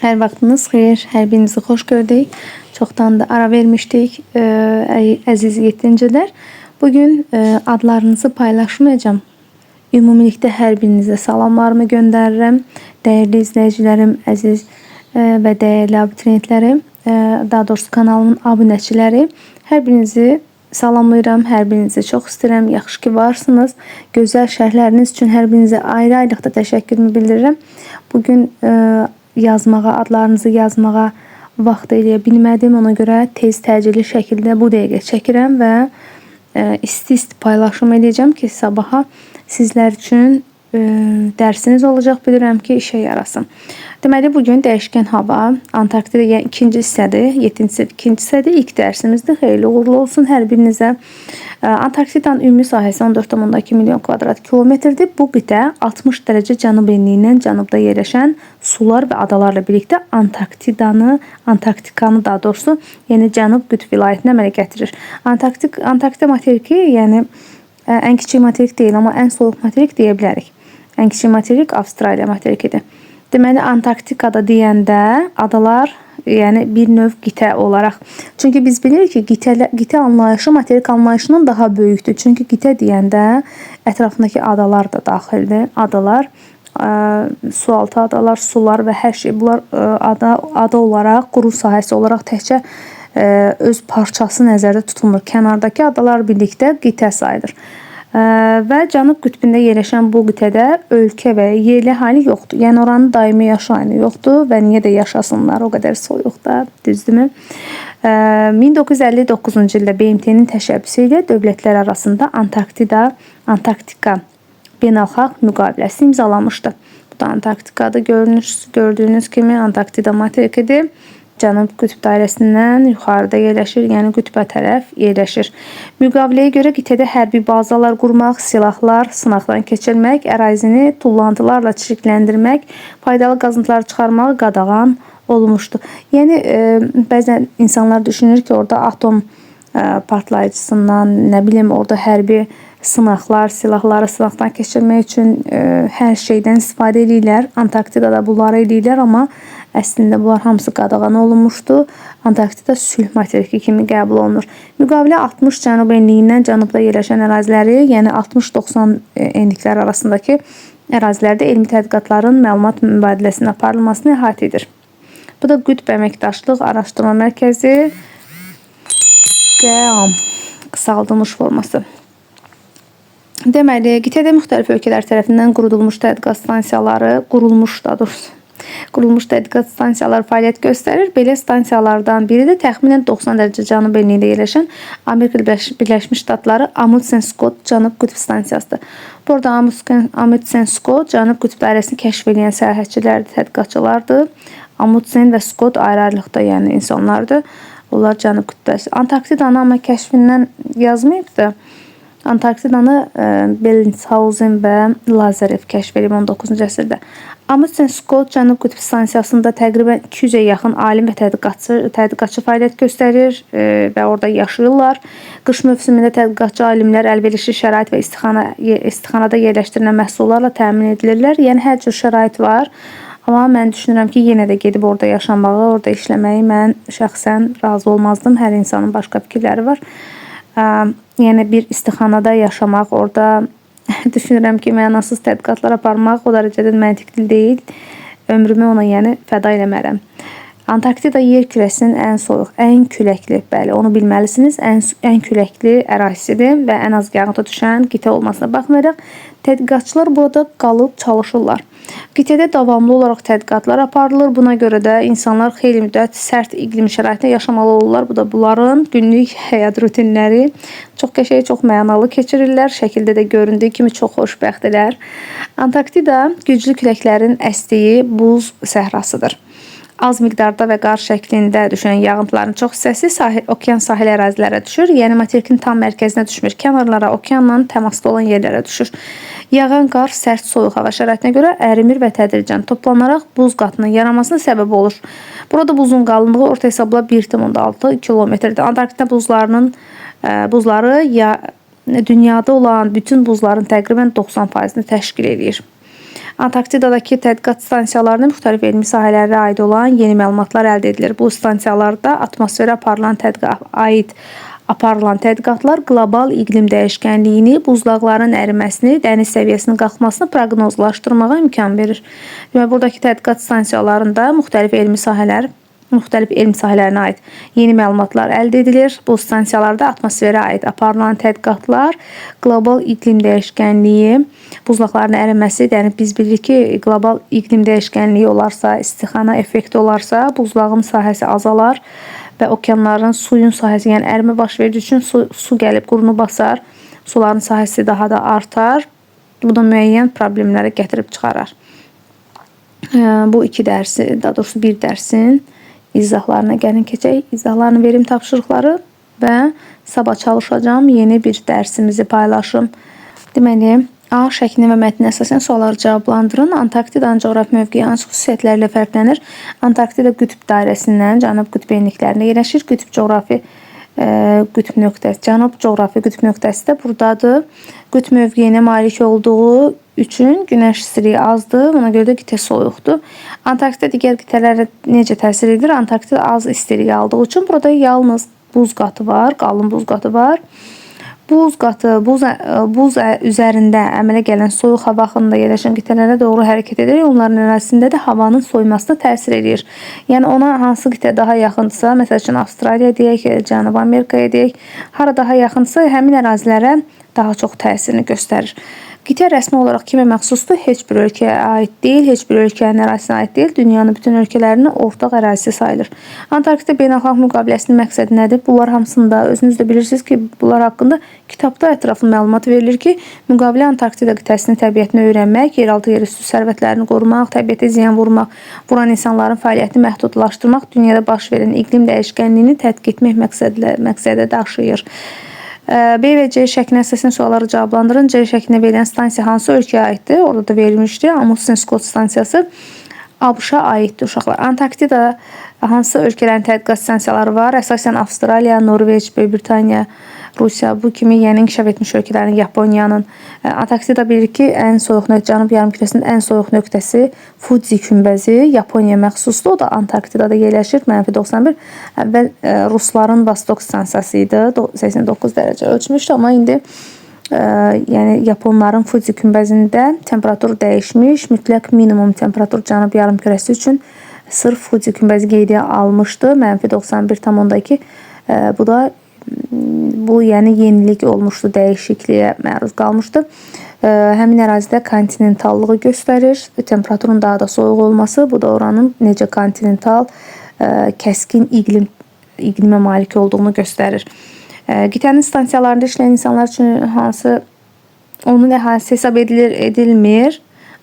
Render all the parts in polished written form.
Hər vaxtınız xeyir, hər birinizi xoş gördük. Çoxdan da ara vermişdik, əziz yettincilər. Bugün adlarınızı paylaşmayacağım. Ümumilikdə hər birinizə salamlarımı göndərirəm. Dəyərli izləyicilərim, əziz və dəyərli abituriyentlərim, daha doğrusu kanalımın abunəçiləri, hər birinizi salamlayıram, hər birinizi çox istəyirəm. Yaxşı ki varsınız. Gözəl şərhləriniz üçün hər birinizə ayrı-ayrılıqda təşəkkürümü bildirirəm. Bugün yazmağa, adlarınızı yazmağa vaxt eləyə bilmədim. Ona görə tez təcili şəkildə bu dəqiqə çəkirəm və isti-isti paylaşım edəcəm ki, sabaha sizlər üçün dərsiniz olacaq. Bilirəm ki, işə yarasın. Deməli, bugün dəyişkən hava, Antarktida, yəni ikinci hissədir, 7-ci ikinci hissədir, ilk dərsimizdir. Xeyirli uğurlu olsun hər birinizə. Antarktidanın ümumi sahəsi 14,2 milyon kvadrat kilometrdir. Bu qitə 60 dərəcə cənub enliyindən cənubda yerləşən sular və adalarla birlikdə Antarktikanı daha doğrusu, yəni Cənub qütb vilayətinə əmələ gətirir. Antarktida materiki, yəni ən kiçik materik deyil, amma ən soyuq materik deyə bilərik. Ən kiçik materik Avstraliya materikidir. Deməli, Antarktikada deyəndə adalar, yəni bir növ qitə olaraq. Çünki biz bilirik ki, qitə anlayışı materik anlayışından daha böyükdür. Çünki qitə deyəndə ətrafındakı adalar da daxildir. Adalar, sualtı adalar, sular və hər şey. Bunlar ada olaraq, quru sahəsi olaraq təkcə öz parçası nəzərdə tutulmur. Kənardakı adalar birlikdə qitə sayılır. Və Cənub qütbündə yerləşən bu qitədə ölkə və yerli əhali yoxdur. Yəni oranın daimi yaşayanı yoxdur və niyə də yaşasınlar, o qədər soyuqda, düzdürmü? 1959-cu ildə BMT-nin təşəbbüsü ilə dövlətlər arasında Antarktika beynəlxalq müqaviləsi imzalanmışdı. Bu da Antarktikadır. Gördüyünüz kimi Antarktida materikidir. Cənub qütb dairəsindən yuxarıda yerləşir, yəni qütbə tərəf yerləşir. Müqaviləyə görə qitədə hərbi bazalar qurmaq, silahlar sınaqdan keçirmək, ərazini tullantılarla çirkləndirmək, faydalı qazıntılar çıxarmağı qadağan olmuşdu. Yəni bəzən insanlar düşünür ki, orada atom partlayıcısından, nə bilim, orada hərbi sınaqlar, silahları sınaqdan keçirmək üçün hər şeydən istifadə edirlər. Antarktidada bunları edirlər, amma əslində bunlar hamısı qadağan olunmuşdu. Antarktida sülh materiki kimi qəbul olunur. Müqavilə 60 cənub enliyindən cənubda yerləşən əraziləri, yəni 60-90 enliklər arasındakı ərazilərdə elmi tədqiqatların məlumat mübadiləsinin aparılmasını əhatə edir. Bu da Qütb Əməkdaşlıq Araşdırma Mərkəzi, QEAM qısaldılmış forması. Deməli, qitədə müxtəlif ölkələr tərəfindən qurulmuş tədqiqat stansiyaları, qurulmuş tədqiqat stansiyaları fəaliyyət göstərir. Belə stansiyalardan biri də təxminən 90 dərəcə cənub enliyində yerləşən Amerika Birləşmiş Ştatları Amundsen-Scott Cənub qütb stansiyasıdır. Burada Amundsen-Scott Cənub qütb dairəsini kəşf edən səyahətçilərdir, tədqiqatçılardır. Amundsen və Scott ayrı-ayrılıqda, yəni insanlardır. Onlar Cənub qütbdəsi. Antarktidanı amma kəşfindən yazmayıb da. Antarktidanı Bellingshausen və Lazarev kəşf edib 19-cu əsrdə. Amundsen-Scott Cənub qütb stansiyasında təqribən 200-ə yaxın alim və tədqiqatçı fəaliyyət göstərir və orada yaşayırlar. Qış mövsümündə tədqiqatçı alimlər əlverişli şərait və istixanada yerləşdirilən məhsullarla təmin edilirlər. Yəni hər cür şərait var. Amma mən düşünürəm ki, yenə də gedib orada yaşamağı, orada işləməyi mən şəxsən razı olmazdım. Hər insanın başqa fikirləri var. Yəni bir istixanada yaşamaq, orada düşünürəm ki, mənasız tədqiqatlar aparmaq o dərəcədə məntiqli deyil. Ömrümü ona yəni fəda eləmərəm. Antarktida yer kürəsinin ən soyuq, ən küləkli, bəli, onu bilməlisiniz, ən küləkli ərazisidir və ən az yağıntı düşən qitə olmasına baxmayaraq, tədqiqatçılar burada qalıb çalışırlar. Qitədə davamlı olaraq tədqiqatlar aparılır. Buna görə də insanlar xeyli müddət sərt iqlim şəraitində yaşamalı olurlar. Bu da bunların günlük həyat rutinləri çox qəşəng, çox mənalı keçirirlər. Şəkildə də göründüyü kimi çox xoşbəxtdirlər. Antarktida güclü küləklərin əsdiyi buz səhrasıdır. Az miqdarda və qar şəklində düşən yağıntıların çox hissəsi okean sahil ərazilərə düşür. Yəni materikin tam mərkəzinə düşmür. Kənarlara, okeanla təmasda olan yerlərə düşür. Yağan qar sərt soyuq hava şəraitinə görə ərimir və tədricən toplanaraq buz qatının yaranmasına səbəb olur. Burada buzun qalınlığı orta hesabla 1,6 kilometrdir. Antarktida buzları dünyada olan bütün buzların təqribən 90%-ni təşkil edir. Antarktidadakı tədqiqat stansiyalarında müxtəlif elmi sahələrə aid olan yeni məlumatlar əldə edilir. Bu stansiyalarda atmosferə aparılan tədqiqatlar qlobal iqlim dəyişkənliyini, buzlaqların əriməsini, dəniz səviyyəsinin qalxmasını proqnozlaşdırmağa imkan verir. Deməli, buradakı tədqiqat stansiyalarında müxtəlif elmi sahələrinə aid yeni məlumatlar əldə edilir. Bu stansiyalarda atmosferə aid aparılan tədqiqatlar qlobal iqlim dəyişkənliyi, buzlaqların əriməsi, yəni biz bilirik ki, qlobal iqlim dəyişkənliyi olarsa, istixana effekti olarsa, buzlağın sahəsi azalar və okeanların suyun sahəsi, yəni ərimə baş verdiyi üçün su gəlib qurunu basar, suların sahəsi daha da artar. Bu da müəyyən problemlərə gətirib çıxarar. Bu iki dərsi, daha doğrusu bir dərsin izahlarına gəlin keçək. İzahlarını verim tapşırıqları və sabah çalışacağım yeni bir dərsimizi paylaşım. Deməli, A şəklini və mətninə əsasən sualları cavablandırın. Antarktidanın coğrafi mövqeyi hansı xüsusiyyətlərlə fərqlənir? Antarktida qütb dairəsindən cənub qütb enliklərində yerləşir. Cənub coğrafi qütb nöqtəsi də buradadır. Qütb mövqeyinə malik olduğu üçün günəş istiliyi azdır. Buna görə də qitə soyuqdur. Antarktida digər qitələrə necə təsir edir? Antarktida az istilik aldığı üçün burada yalnız buz qatı var, qalın buz qatı var. Buz üzərində əmələ gələn soyuq hava axınında yerləşən qitələrə doğru hərəkət edir. Onların ərazisində də havanın soymasına təsir edir. Yəni ona hansı qitə daha yaxındırsa, məsəl üçün Avstraliya deyək, Cənubi Amerikaya deyək, hara daha yaxındırsa, həmin ərazilərə daha çox təsirini göstərir. Qitə rəsmi olaraq kimə məxsusdur? Heç bir ölkəyə aid deyil, heç bir ölkənin ərazisinə aid deyil, dünyanın bütün ölkələrinin ortaq ərazisi sayılır. Antarktida beynəlxalq müqaviləsinin məqsədi nədir? Bunlar hamısında özünüz də bilirsiniz ki, bunlar haqqında kitabda ətraflı məlumat verilir ki, müqavilə Antarktida qitəsinin təbiətini öyrənmək, yeraltı yerüstü sərvətlərini qorumaq, təbiətə ziyan vuran insanların fəaliyyətini məhdudlaşdırmaq, dünyada baş verən iqlim dəyişkənliyini tədqiq etmək məqsədi daşıyır. B və C şəklinə əsasən sualları cavablandırın. C şəklinə verilən stansiya hansı ölkəyə aiddir? Orada da verilmişdi. Amundsen Scott stansiyası ABŞ-a aiddir uşaqlar. Antarktida hansı ölkələrin tədqiqat stansiyaları var? Əsasən Avstraliya, Norveç, Böyük Britaniya, Rusiya, bu kimi yəni inkişaf etmiş ölkələrin, Yaponiyanın. Antarktida bilir ki, Cənub yarımkürəsinin ən soyuq nöqtəsi Fuji günbəzi Yaponiya məxsusdur. O da Antarktidada yerləşir. -91. Əvvəl Rusların Vostok stansiyası idi. 89 dərəcə ölçmüşdü, amma indi yəni Yaponların Fuji günbəzində temperatur dəyişmiş. Mütləq minimum temperatur Cənub yarımkürəsi üçün sırf Fuji günbəzi qeydiyə almışdı. -91,2. Bu yəni yenilik olmuşdu, dəyişikliyə məruz qalmışdı. Həmin ərazidə kontinentallığı göstərir. Temperaturun daha da soyuq olması, bu da oranın necə kontinental, kəskin iqlimə malik olduğunu göstərir. Qitənin stansiyalarında işləyən insanlar üçün onun əhalisi hesab edilmir.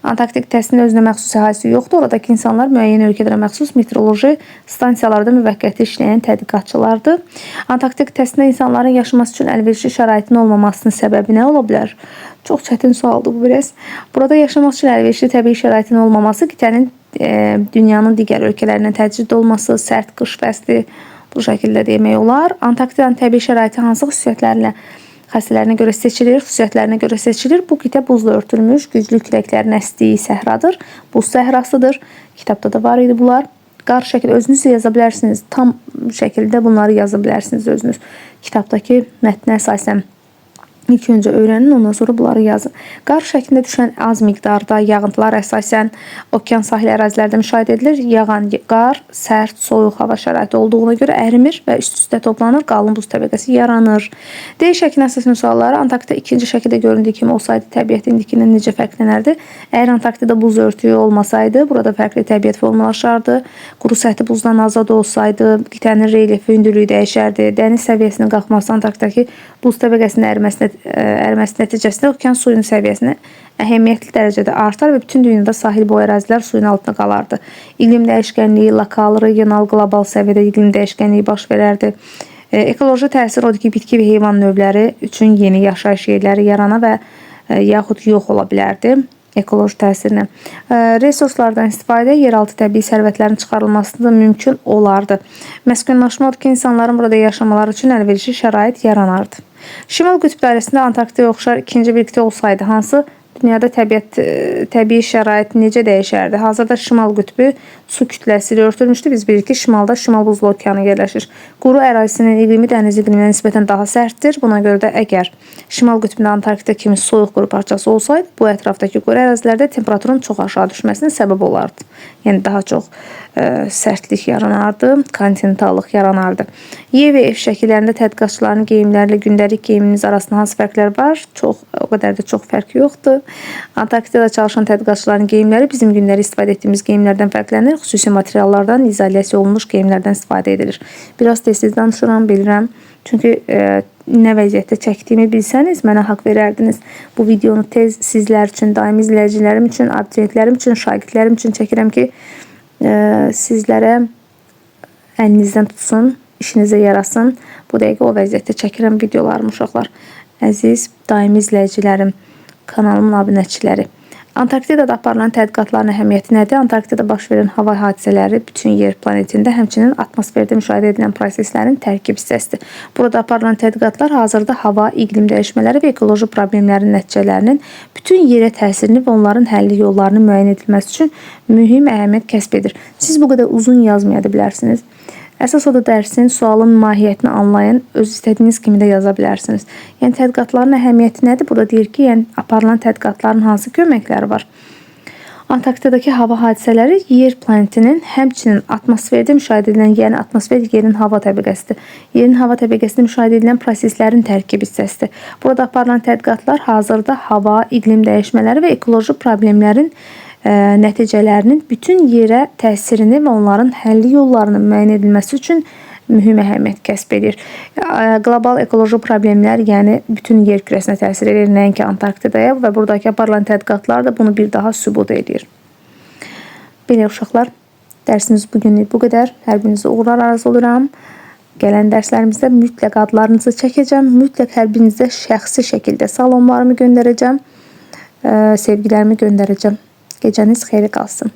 Antarktida qitəsinin özünə məxsus əhalisi yoxdur. Oradakı insanlar müəyyən ölkələrə məxsus meteoroloji stansiyalarda müvəqqəti işləyən tədqiqatçılardır. Antarktida qitəsində insanların yaşaması üçün əlverişli şəraitin olmamasının səbəbi nə ola bilər? Çox çətin sualdır bu biraz. Burada yaşamaq üçün əlverişli təbii şəraitin olmaması, qitənin dünyanın digər ölkələrindən təcrid olması, sərt qış fəsli, bu şəkildə demək olar. Antarktidanın təbii şəraiti hansı xassələrinə görə seçilir. Bu qitə buzla örtülmüş, güclü küləklərin əsdiyi səhradır. Buz səhrasıdır. Kitabda da var idi bunlar. Qar şəkli özünüz yaza bilərsiniz. Tam şəkildə bunları yaza bilərsiniz özünüz. Kitabdakı mətnə əsasən İlk öncə öyrənin, ondan sonra bunları yazın. Qar şəklində düşən az miqdarda yağıntılar əsasən okean sahil ərazilərdə müşahidə edilir. Yağan qar sərt, soyuq hava şəraiti olduğuna görə ərimir və üst-üstə toplanır, qalın buz təbəqəsi yaranır. D şəklinə əsasən sualları Antarktida ikinci şəkildə göründüyü kimi olsaydı təbiət indikindən necə fərqlənərdi? Əgər Antarktida buz örtüyü olmasaydı, burada fərqli təbiət formalaşardı. Quru səthi buzdan azad olsaydı, qitənin relyefi, hündürlüyü dəyişərdi. Dəniz səviyyəsinin qalxması Antarktidadakı buz təbəqəsinin əriməsi nəticəsində okean suyunun səviyyəsini əhəmiyyətli dərəcədə artar və bütün dünyada sahil boyu ərazilər suyun altında qalardı. İqlim dəyişkənliyi, lokal, regional, qlobal səviyyədə iqlim dəyişkənliyi baş verərdi. Ekoloji təsir odur ki, bitki və heyvan növləri üçün yeni yaşayış yerləri yarana və yaxud yox ola bilərdi. Ekoloji təsirinə. Resurslardan istifadə, yeraltı təbii sərvətlərin çıxarılması da mümkün olardı. Məskunlaşma odur ki, insanların burada yaşamaları üçün əlverişli şərait yaranardı. Şimal qütb dairəsində Antarktidaya oxşar ikinci bir qitə olsaydı, hansı dünyada təbii şərait necə dəyişərdi? Hazırda şimal qütbü su kütləsi ilə örtülmüşdür. Biz bilirik ki, şimalda Şimal Buzlu okeanı yerləşir. Quru ərazisinin iqlimi dəniz iqliminə nisbətən daha sərtdir. Buna görə də əgər şimal qütbündə Antarktida kimi soyuq quru parçası olsaydı, bu ətrafdakı quru ərazilərdə temperaturun çox aşağı düşməsinə səbəb olardı. Yəni daha çox sərtlik yaranardı, kontinentallıq yaranardı. Y və F şəkillərində tədqiqatçıların geyimləri ilə gündəlik geyimimiz arasında hansı fərqlər var? O qədər də çox fərq yoxdur. Antarktidada çalışan tədqiqatçıların geyimləri bizim gündəlik istifadə etdiyimiz geyimlərdən fərqlənir. Xüsusi materiallardan, izolyasiya olunmuş geyimlərdən istifadə edilir. Biraz tez-tez danışıram, bilirəm. Çünki nə vəziyyətdə çəkdiyimi bilsəniz, mənə haqq verərdiniz. Bu videonu tez sizlər üçün, daimi izləyicilərim üçün, abituriyentlərim üçün, şagirdlərim üçün çəkirəm ki, sizlərə əlinizdən tutsun, işinizə yarasın. Bu dəqiqə o vəziyyətdə çəkirəm videolarımı uşaqlar. Əziz daimi izləyicilərim, kanalımın abunəçiləri. Antarktidada aparılan tədqiqatların əhəmiyyəti nədir? Antarktidada baş verən hava hadisələri bütün yer planetində, həmçinin atmosferdə müşahidə edilən proseslərin tərkib hissəsidir. Burada aparılan tədqiqatlar hazırda hava, iqlim dəyişmələri və ekoloji problemlərin nəticələrinin bütün yerə təsirini və onların həlli yollarını müəyyən edilməsi üçün mühüm əhəmiyyət kəsb edir. Siz bu qədər uzun yazmaya da bilərsiniz. Əsas oda dərsin, sualın mahiyyətini anlayın, öz istədiyiniz kimi də yaza bilərsiniz. Yəni, tədqiqatların əhəmiyyəti nədir? Burada deyir ki, aparılan tədqiqatların hansı köməkləri var? Antarktidadakı hava hadisələri yer planetinin həmçinin atmosferdə müşahidə edilən, yəni atmosfer yerin hava təbəqəsidir. Yerin hava təbəqəsində müşahidə edilən proseslərin tərkib hissəsidir. Burada aparılan tədqiqatlar hazırda hava, iqlim dəyişmələri və ekoloji problemlərin nəticələrinin bütün yerə təsirini və onların həlli yollarının müəyyən edilməsi üçün mühüm əhəmiyyət kəsb edir. Qlobal ekoloji problemlər, yəni bütün yer kürəsinə təsir edir, nəinki Antarktidaya və buradakı aparılan tədqiqatlar da bunu bir daha sübut edir. Belə uşaqlar, dərsimiz bugünlük bu qədər. Hər birinizə uğurlar arzu oluram. Gələn dərslərimizdə mütləq adlarınızı çəkəcəm. Mütləq hər birinizə şəxsi şəkildə salamlarımı göndərəcəm. Sevgilərimi göndərəcəm. Gecəniz xeyirli qalsın.